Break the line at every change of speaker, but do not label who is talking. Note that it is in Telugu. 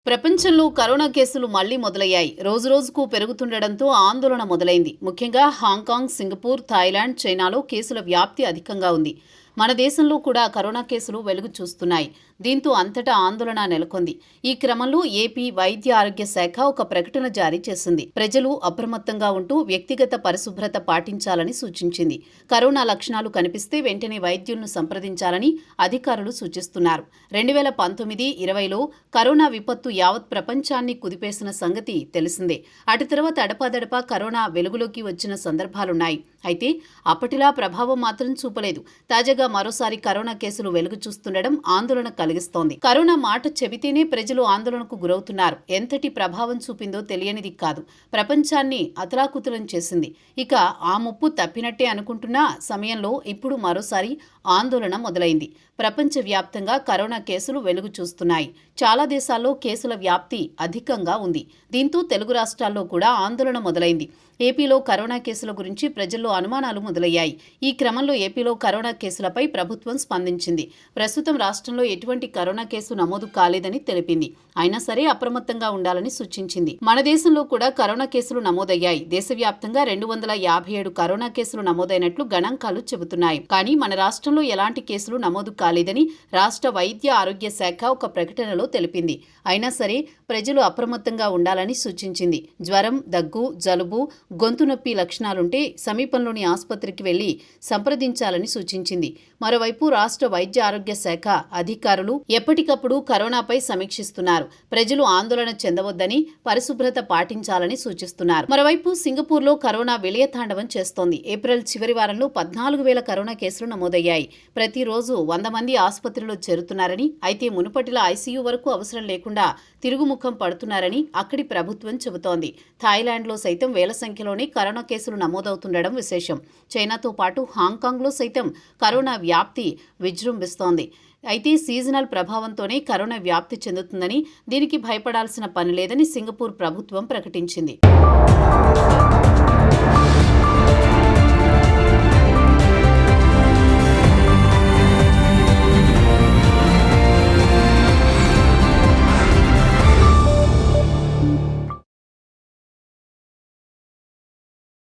ప్రపంచంలో కరోనా కేసులు మళ్లీ మొదలయ్యాయి. రోజురోజుకు పెరుగుతుండటంతో ఆందోళన మొదలైంది. ముఖ్యంగా హాంకాంగ్, సింగపూర్, థాయిలాండ్, చైనాలో కేసుల వ్యాప్తి అధికంగా ఉంది. మన దేశంలో కూడా కరోనా కేసులు వెలుగు చూస్తున్నాయి. దీంతో అంతటా ఆందోళన నెలకొంది. ఈ క్రమంలో ఏపీ వైద్య ఆరోగ్య శాఖ ఒక ప్రకటన జారీ చేసింది. ప్రజలు అప్రమత్తంగా ఉంటూ వ్యక్తిగత పరిశుభ్రత పాటించాలని సూచించింది. కరోనా లక్షణాలు కనిపిస్తే వెంటనే వైద్యులను సంప్రదించాలని అధికారులు సూచిస్తున్నారు. 2019-20లో కరోనా విపత్తు యావత్ ప్రపంచాన్ని కుదిపేసిన సంగతి తెలిసిందే. అటు తర్వాత అడపాదడపా కరోనా వెలుగులోకి వచ్చిన సందర్భాలున్నాయి. అయితే అప్పటిలా ప్రభావం మాత్రం చూపలేదు. తాజాగా మరోసారి కరోనా కేసులు వెలుగు చూస్తుండడం ఆందోళన కలిగిస్తోంది. కరోనా మాట చెబితేనే ప్రజలు ఆందోళనకు గురవుతున్నారు. ఎంతటి ప్రభావం చూపిందో తెలియనిది కాదు. ప్రపంచాన్ని అతలాకుతలం చేసింది. ఇక ఆ ముప్పు తప్పినట్టే అనుకుంటున్న సమయంలో ఇప్పుడు మరోసారి ఆందోళన మొదలైంది. ప్రపంచవ్యాప్తంగా కరోనా కేసులు వెలుగు చూస్తున్నాయి. చాలా దేశాల్లో కేసుల వ్యాప్తి అధికంగా ఉంది. దీంతో తెలుగు రాష్ట్రాల్లో కూడా ఆందోళన మొదలైంది. ఏపీలో కరోనా కేసుల గురించి ప్రజల్లో అనుమానాలు మొదలయ్యాయి. ఈ క్రమంలో ఏపీలో కరోనా కేసులపై ప్రభుత్వం స్పందించింది. ప్రస్తుతం రాష్ట్రంలో ఎటువంటి కరోనా కేసు నమోదు కాలేదని తెలిపింది. అయినా సరే అప్రమత్తంగా ఉండాలని సూచించింది. మన దేశంలో కూడా కరోనా కేసులు నమోదయ్యాయి. దేశవ్యాప్తంగా 257 కరోనా కేసులు నమోదైనట్లు గణాంకాలు చెబుతున్నాయి. కానీ మన రాష్ట్రంలో ఎలాంటి కేసులు నమోదు కాలేదని రాష్ట్ర వైద్య ఆరోగ్య శాఖ ఒక ప్రకటనలో తెలిపింది. అయినా సరే ప్రజలు అప్రమత్తంగా ఉండాలని సూచించింది. జ్వరం, దగ్గు, జలుబు, గొంతు నొప్పి లక్షణాలుంటే సమీపంలోని ఆసుపత్రికి వెళ్లి సంప్రదించాలని సూచించింది. మరోవైపు రాష్ట్ర వైద్య ఆరోగ్య శాఖ అధికారులు ఎప్పటికప్పుడు కరోనాపై సమీక్షిస్తున్నారు. ప్రజలు ఆందోళన చెందవద్దని, పరిశుభ్రత పాటించాలని సూచిస్తున్నారు. మరోవైపు సింగపూర్లో కరోనా విలయతాండవం చేస్తోంది. ఏప్రిల్ చివరి వారంలో 14,000 కరోనా కేసులు నమోదయ్యాయి. ప్రతిరోజు 100 మంది ఆసుపత్రిలో చేరుతున్నారని, అయితే మునుపటిలా ఐసీయూ వరకు అవసరం లేకుండా తిరుగుముఖం పడుతున్నారని అక్కడి ప్రభుత్వం చెబుతోంది. థాయిలాండ్లో సైతం వేల సంఖ్యలోనే కరోనా కేసులు నమోదవుతుండడం విశేషం. చైనాతో పాటు హాంకాంగ్లో సైతం కరోనా వ్యాప్తి విజృంభిస్తోంది. అయితే సీజనల్ ప్రభావంతోనే కరోనా వ్యాప్తి చెందుతుందని, దీనికి భయపడాల్సిన పని లేదని సింగపూర్ ప్రభుత్వం ప్రకటించింది.